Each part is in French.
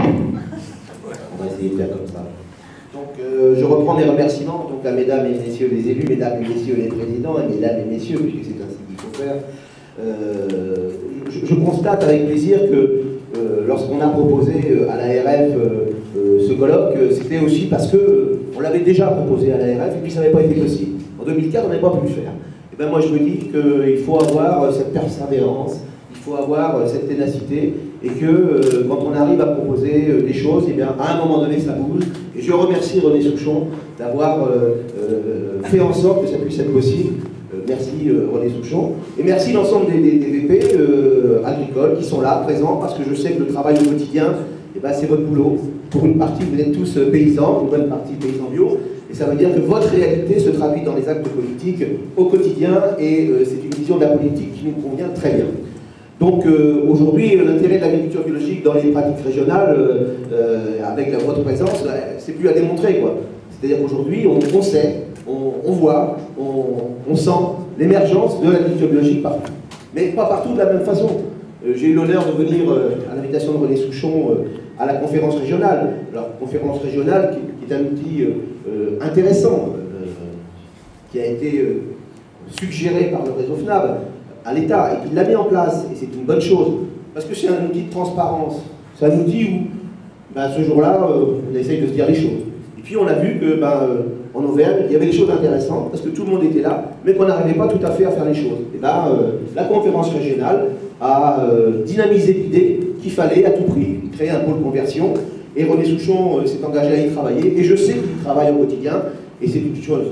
On va essayer de faire comme ça. Donc, je reprends mes remerciements donc, à mesdames et messieurs les élus, mesdames et messieurs les présidents, et mesdames et messieurs, puisque c'est ainsi qu'il faut faire. Je constate avec plaisir que lorsqu'on a proposé à l'ARF ce colloque, c'était aussi parce qu'on l'avait déjà proposé à l'ARF et puis ça n'avait pas été possible. En 2004, on n'avait pas pu le faire. Et bien moi je me dis qu'il faut avoir cette persévérance, il faut avoir cette ténacité, et que quand on arrive à proposer des choses, et bien à un moment donné ça bouge. Et je remercie René Souchon d'avoir fait en sorte que ça puisse être possible. Merci René Souchon. Et merci l'ensemble des VP agricoles qui sont là, présents, parce que je sais que le travail au quotidien, eh ben, c'est votre boulot. Pour une partie, vous êtes tous paysans, une bonne partie paysans bio. Et ça veut dire que votre réalité se traduit dans les actes politiques au quotidien, et c'est une vision de la politique qui nous convient très bien. Donc aujourd'hui, l'intérêt de l'agriculture biologique dans les pratiques régionales, avec votre présence, c'est plus à démontrer, quoi. C'est-à-dire qu'aujourd'hui, on sait, on voit, on sent l'émergence de l'agriculture biologique partout. Mais pas partout de la même façon. J'ai eu l'honneur de venir à l'invitation de René Souchon à la conférence régionale. Alors, conférence régionale qui est un outil intéressant, qui a été suggéré par le réseau FNAB à l'État et qui l'a mis en place, et c'est une bonne chose, parce que c'est un outil de transparence, c'est un outil où, ben, ce jour-là, on essaye de se dire les choses. Et puis on a vu que, en Auvergne, il y avait des choses intéressantes, parce que tout le monde était là, mais qu'on n'arrivait pas tout à fait à faire les choses. Et la conférence régionale a dynamisé l'idée qu'il fallait à tout prix créer un pôle conversion, et René Souchon s'est engagé à y travailler, et je sais qu'il travaille au quotidien, et c'est une chose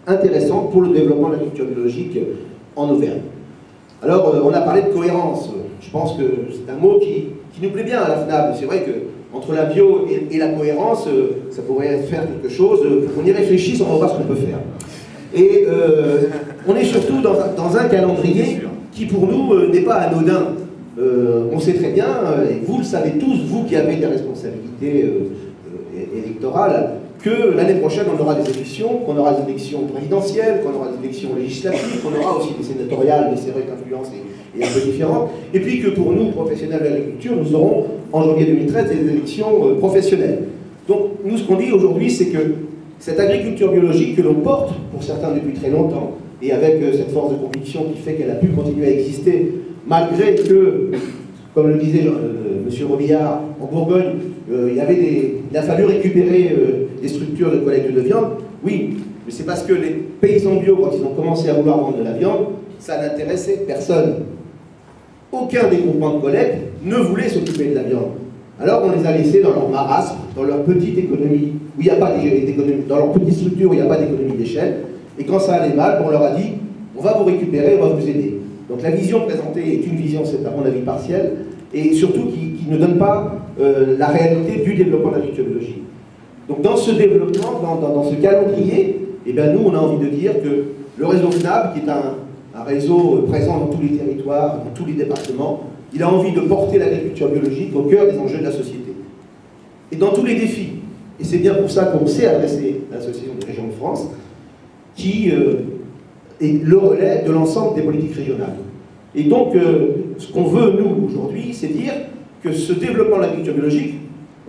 intéressante pour le développement de l'agriculture biologique en Auvergne. Alors, on a parlé de cohérence. Je pense que c'est un mot qui nous plaît bien à la FNAB. C'est vrai qu'entre la bio et la cohérence, ça pourrait faire quelque chose. On y réfléchisse, on va voir ce qu'on peut faire. Et on est surtout dans un calendrier qui, pour nous, n'est pas anodin. On sait très bien, et vous le savez tous, vous qui avez des responsabilités électorales, que l'année prochaine, on aura des élections, qu'on aura des élections présidentielles, qu'on aura des élections législatives, qu'on aura aussi des sénatoriales, mais c'est vrai que l'influence est un peu différente, et puis que pour nous, professionnels de l'agriculture, nous aurons en janvier 2013 des élections professionnelles. Donc, nous, ce qu'on dit aujourd'hui, c'est que cette agriculture biologique que l'on porte, pour certains depuis très longtemps, et avec cette force de conviction qui fait qu'elle a pu continuer à exister, malgré que, comme le disait M. Robillard, en Bourgogne, il a fallu récupérer des structures de collecte de viande. Oui, mais c'est parce que les paysans bio, quand ils ont commencé à vouloir vendre de la viande, ça n'intéressait personne. Aucun des groupements de collecte ne voulait s'occuper de la viande. Alors on les a laissés dans leur marasme, dans leur petite économie, où il n'y a pas d'économie, dans leur petite structure où il n'y a pas d'économie d'échelle. Et quand ça allait mal, on leur a dit, on va vous récupérer, on va vous aider. Donc la vision présentée est une vision, c'est à mon avis partielle, et surtout qui ne donne pas la réalité du développement de l'agriculture biologique. Donc dans ce développement, dans ce calendrier, eh bien, nous on a envie de dire que le réseau FNAB, qui est un réseau présent dans tous les territoires, dans tous les départements, il a envie de porter l'agriculture biologique au cœur des enjeux de la société. Et dans tous les défis, et c'est bien pour ça qu'on s'est adressé à l'Association des régions de France, qui est le relais de l'ensemble des politiques régionales. Et donc, ce qu'on veut, nous, aujourd'hui, c'est dire que ce développement de l'agriculture biologique,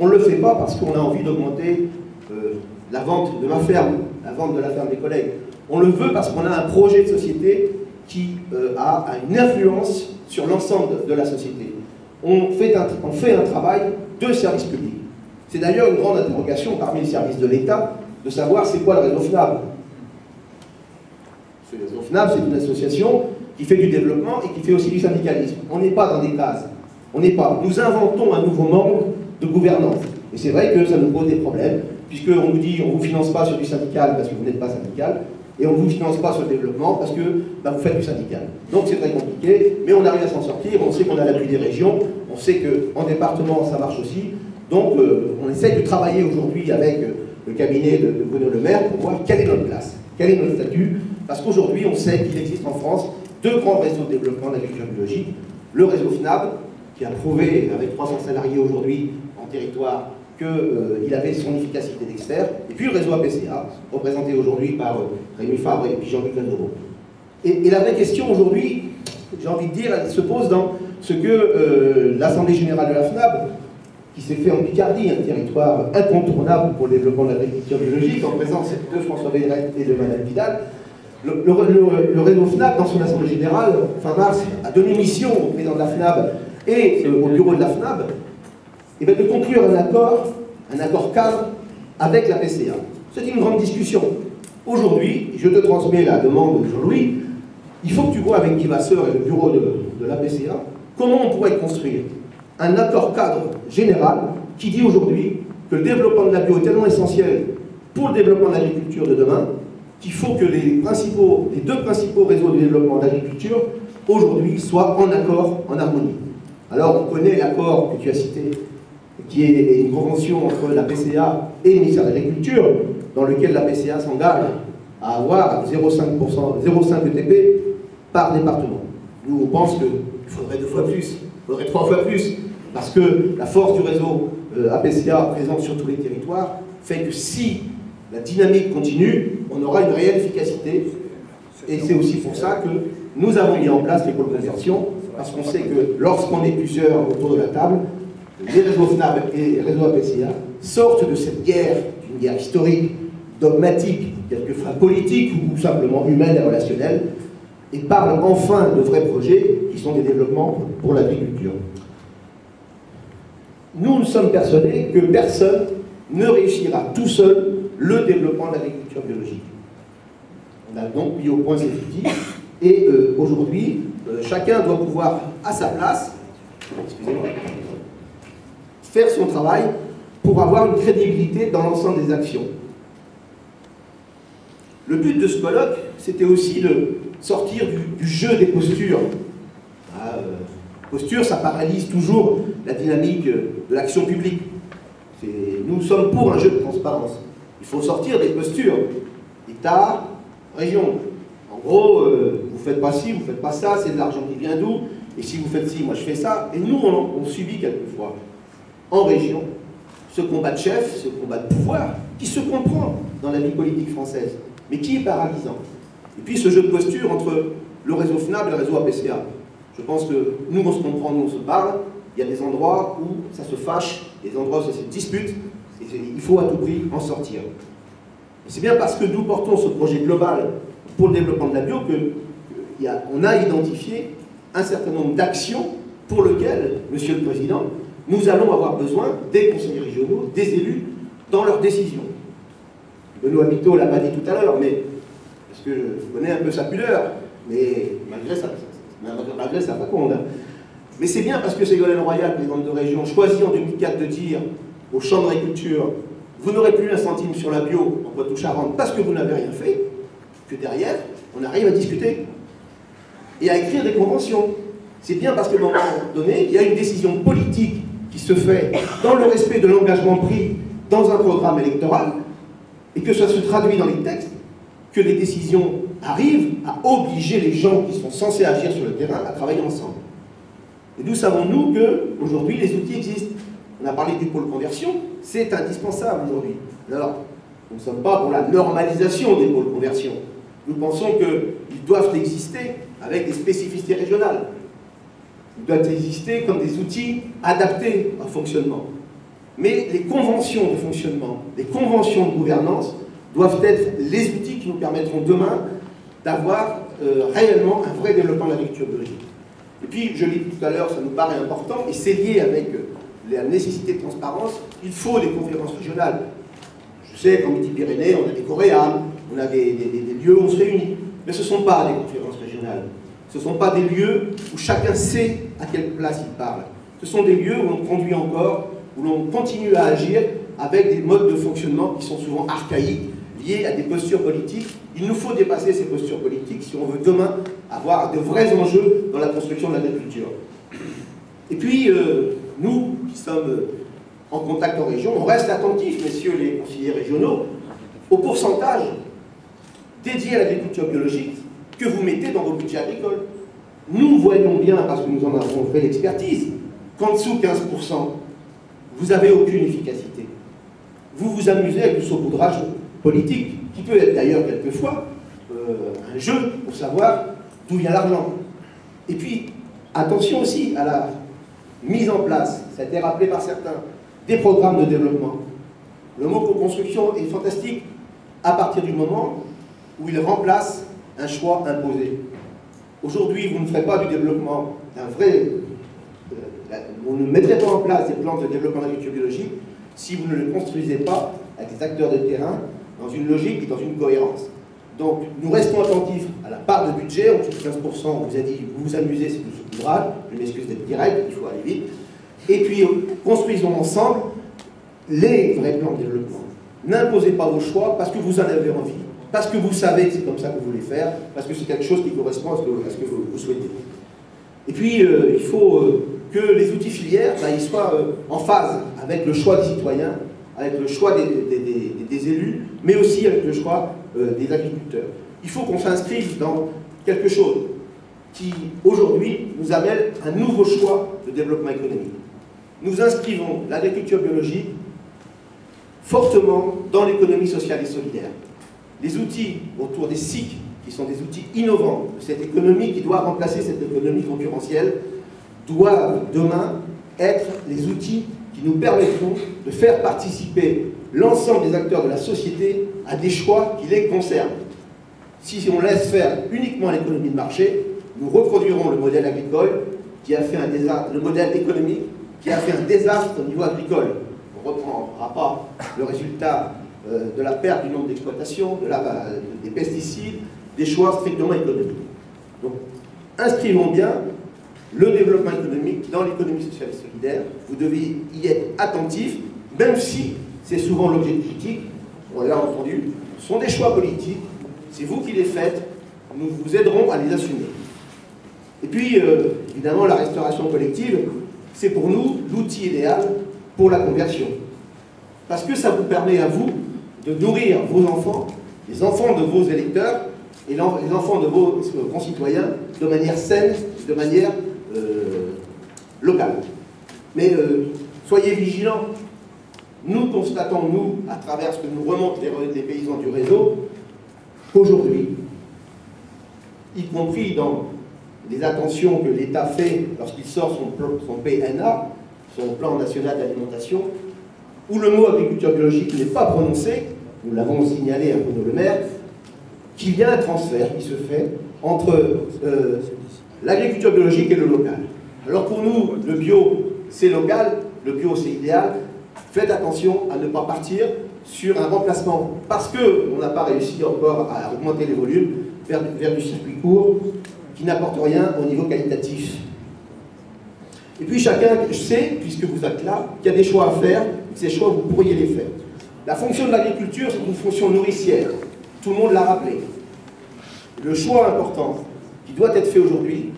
on ne le fait pas parce qu'on a envie d'augmenter la vente de ma ferme, la vente de la ferme des collègues. On le veut parce qu'on a un projet de société qui a une influence sur l'ensemble de la société. On fait un travail de service public. C'est d'ailleurs une grande interrogation parmi les services de l'État de savoir c'est quoi le réseau FNAB. Le réseau FNAB, c'est une association qui fait du développement et qui fait aussi du syndicalisme. On n'est pas dans des cases. On n'est pas. Nous inventons un nouveau monde de gouvernance. Et c'est vrai que ça nous pose des problèmes, puisqu'on nous dit on ne vous finance pas sur du syndical parce que vous n'êtes pas syndical, et on ne vous finance pas sur le développement parce que vous faites du syndical. Donc c'est très compliqué, mais on arrive à s'en sortir, on sait qu'on a l'appui des régions, on sait qu'en département ça marche aussi, donc on essaye de travailler aujourd'hui avec le cabinet de Bruno Le Maire pour voir quelle est notre place, quel est notre statut, parce qu'aujourd'hui on sait qu'il existe en France deux grands réseaux de développement de l'agriculture biologique, le réseau FNAB, qui a prouvé avec 300 salariés aujourd'hui en territoire qu'il avait son efficacité d'expert, et puis le réseau APCA, représenté aujourd'hui par Rémi Fabre et puis Jean-Luc Landereau. Et la vraie question aujourd'hui, j'ai envie de dire, elle se pose dans ce que l'Assemblée Générale de la FNAB qui s'est fait en Picardie, un territoire incontournable pour le développement de l'agriculture biologique, en présence de François Védrette et de Madame Vidal. Le réseau FNAB, dans son assemblée générale, fin mars, a donné mission au président de la FNAB et au bureau de la FNAB de conclure un accord cadre avec la PCA. C'est une grande discussion. Aujourd'hui, je te transmets la demande de Jean-Louis, il faut que tu vois avec Guy Vasseur et le bureau de la PCA comment on pourrait construire un accord cadre général qui dit aujourd'hui que le développement de la bio est tellement essentiel pour le développement de l'agriculture de demain qu'il faut que les deux principaux réseaux de développement de l'agriculture aujourd'hui soient en accord, en harmonie. Alors on connaît l'accord que tu as cité, qui est une convention entre la PCA et le ministère de l'Agriculture, dans lequel la PCA s'engage à avoir 0,5 ETP par département. Nous, on pense qu'il faudrait 2 fois plus, il faudrait 3 fois plus, parce que la force du réseau APCA présente sur tous les territoires fait que si la dynamique continue, on aura une réelle efficacité. Et c'est aussi pour ça que nous avons mis en place les pôles conversion, parce qu'on sait que lorsqu'on est plusieurs autour de la table, les réseaux FNAB et les réseaux APCA sortent de cette guerre, une guerre historique, dogmatique, quelquefois politique ou simplement humaine et relationnelle, et parlent enfin de vrais projets qui sont des développements pour l'agriculture. Nous sommes persuadés que personne ne réussira tout seul le développement de l'agriculture biologique. On a donc mis au point ces outils, et aujourd'hui, chacun doit pouvoir, à sa place, faire son travail pour avoir une crédibilité dans l'ensemble des actions. Le but de ce colloque, c'était aussi de sortir du jeu des postures. Posture, ça paralyse toujours la dynamique de l'action publique. Nous sommes pour un jeu de transparence. Il faut sortir des postures. État, région. En gros, vous faites pas ci, vous faites pas ça, c'est de l'argent qui vient d'où, et si vous faites ci, moi je fais ça. Et nous, on subit quelquefois, en région, ce combat de chef, ce combat de pouvoir, qui se comprend dans la vie politique française, mais qui est paralysant. Et puis ce jeu de posture entre le réseau FNAB et le réseau APCA. Je pense que nous, on se comprend, nous, on se parle. Il y a des endroits où ça se fâche, des endroits où ça se dispute, et il faut à tout prix en sortir. C'est bien parce que nous portons ce projet global pour le développement de la bio qu'on a identifié un certain nombre d'actions pour lesquelles, Monsieur le Président, nous allons avoir besoin des conseillers régionaux, des élus, dans leurs décisions. Benoît Biteau ne l'a pas dit tout à l'heure, mais parce que je connais un peu sa pudeur, mais malgré sa faconde. Hein. Mais c'est bien parce que Ségolène Royal, présidente de région, choisit en 2004 de dire au champ d'agriculture, vous n'aurez plus un centime sur la bio en Poitou-Charentes parce que vous n'avez rien fait, que derrière, on arrive à discuter et à écrire des conventions. C'est bien parce qu'à un moment donné, il y a une décision politique qui se fait dans le respect de l'engagement pris dans un programme électoral et que ça se traduit dans les textes, que les décisions arrivent à obliger les gens qui sont censés agir sur le terrain à travailler ensemble. Et nous savons, nous, qu'aujourd'hui, les outils existent. On a parlé du pôle conversion, c'est indispensable aujourd'hui. Alors, nous ne sommes pas pour la normalisation des pôles conversion. Nous pensons qu'ils doivent exister avec des spécificités régionales. Ils doivent exister comme des outils adaptés au fonctionnement. Mais les conventions de fonctionnement, les conventions de gouvernance doivent être les outils qui nous permettront demain d'avoir réellement un vrai développement de l'agriculture biologique. Et puis, je l'ai dit tout à l'heure, ça nous paraît important, et c'est lié avec la nécessité de transparence, il faut des conférences régionales. Je sais qu'en Midi-Pyrénées, on a des coréanes, on a des lieux où on se réunit, mais ce ne sont pas des conférences régionales. Ce ne sont pas des lieux où chacun sait à quelle place il parle. Ce sont des lieux où on conduit encore, où l'on continue à agir avec des modes de fonctionnement qui sont souvent archaïques, liés à des postures politiques. Il nous faut dépasser ces postures politiques si on veut demain avoir de vrais enjeux dans la construction de l'agriculture. Et puis, nous qui sommes en contact en région, on reste attentifs, messieurs les conseillers régionaux, au pourcentage dédié à l'agriculture biologique que vous mettez dans vos budgets agricoles. Nous voyons bien, parce que nous en avons fait l'expertise, qu'en dessous de 15%, vous n'avez aucune efficacité. Vous vous amusez avec du saupoudrage politique, qui peut être d'ailleurs quelquefois un jeu pour savoir d'où vient l'argent. Et puis, attention aussi à la mise en place, ça a été rappelé par certains, des programmes de développement. Le mot co-construction est fantastique à partir du moment où il remplace un choix imposé. Aujourd'hui, vous ne ferez pas du développement d'un vrai... vous ne mettrez pas en place des plans de développement de l'agriculture biologique si vous ne le construisez pas avec les acteurs de terrain dans une logique et dans une cohérence. Donc, nous restons attentifs à la part de budget. En dessous de 15%, on vous a dit, vous vous amusez, c'est du saupoudrage. Je m'excuse d'être direct, il faut aller vite. Et puis, construisons ensemble les vrais plans de développement. N'imposez pas vos choix parce que vous en avez envie, parce que vous savez que c'est comme ça que vous voulez faire, parce que c'est quelque chose qui correspond à ce que vous souhaitez. Et puis, il faut que les outils filières ils soient en phase avec le choix des citoyens, avec le choix des élus, mais aussi avec le choix des agriculteurs. Il faut qu'on s'inscrive dans quelque chose qui, aujourd'hui, nous amène un nouveau choix de développement économique. Nous inscrivons l'agriculture biologique fortement dans l'économie sociale et solidaire. Les outils autour des SIC, qui sont des outils innovants de cette économie qui doit remplacer cette économie concurrentielle, doivent demain être les outils qui nous permettront de faire participer l'ensemble des acteurs de la société à des choix qui les concernent. Si on laisse faire uniquement l'économie de marché, nous reproduirons le modèle agricole qui a fait un désastre, le modèle économique qui a fait un désastre au niveau agricole. On ne reprendra pas le résultat de la perte du nombre d'exploitations, des pesticides, des choix strictement économiques. Donc, inscrivons bien le développement économique dans l'économie sociale et solidaire. Vous devez y être attentif, même si c'est souvent l'objet de critiques, on l'a entendu, ce sont des choix politiques, c'est vous qui les faites, nous vous aiderons à les assumer. Et puis, évidemment, la restauration collective, c'est pour nous l'outil idéal pour la conversion. Parce que ça vous permet à vous de nourrir vos enfants, les enfants de vos électeurs et les enfants de vos concitoyens de manière saine, de manière locale. Mais soyez vigilants. Nous constatons, nous, à travers ce que nous remontent les paysans du réseau, qu'aujourd'hui, y compris dans les attentions que l'État fait lorsqu'il sort son PNA, son plan national d'alimentation, où le mot agriculture biologique n'est pas prononcé, nous l'avons signalé à Bruno Le Maire, qu'il y a un transfert qui se fait entre l'agriculture biologique et le local. Alors pour nous, le bio, c'est local, le bio, c'est idéal. Faites attention à ne pas partir sur un remplacement, parce qu'on n'a pas réussi encore à augmenter les volumes, vers du circuit court, qui n'apporte rien au niveau qualitatif. Et puis chacun sait, puisque vous êtes là, qu'il y a des choix à faire, et que ces choix, vous pourriez les faire. La fonction de l'agriculture, c'est une fonction nourricière. Tout le monde l'a rappelé. Le choix important qui doit être fait aujourd'hui,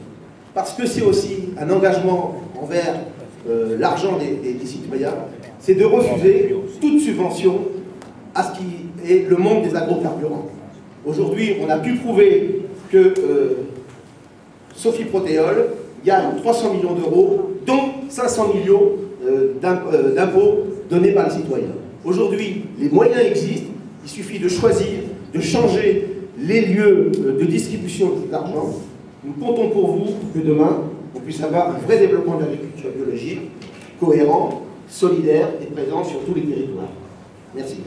parce que c'est aussi un engagement envers l'argent des citoyens, c'est de refuser toute subvention à ce qui est le monde des agrocarburants. Aujourd'hui, on a pu prouver que Sophie Protéol gagne 300 millions d'euros, dont 500 millions d'impôts donnés par les citoyens. Aujourd'hui, les moyens existent, il suffit de choisir, de changer les lieux de distribution de cet argent. Nous comptons pour vous pour que demain, on puisse avoir un vrai développement de l'agriculture biologique, cohérent, solidaire et présent sur tous les territoires. Merci.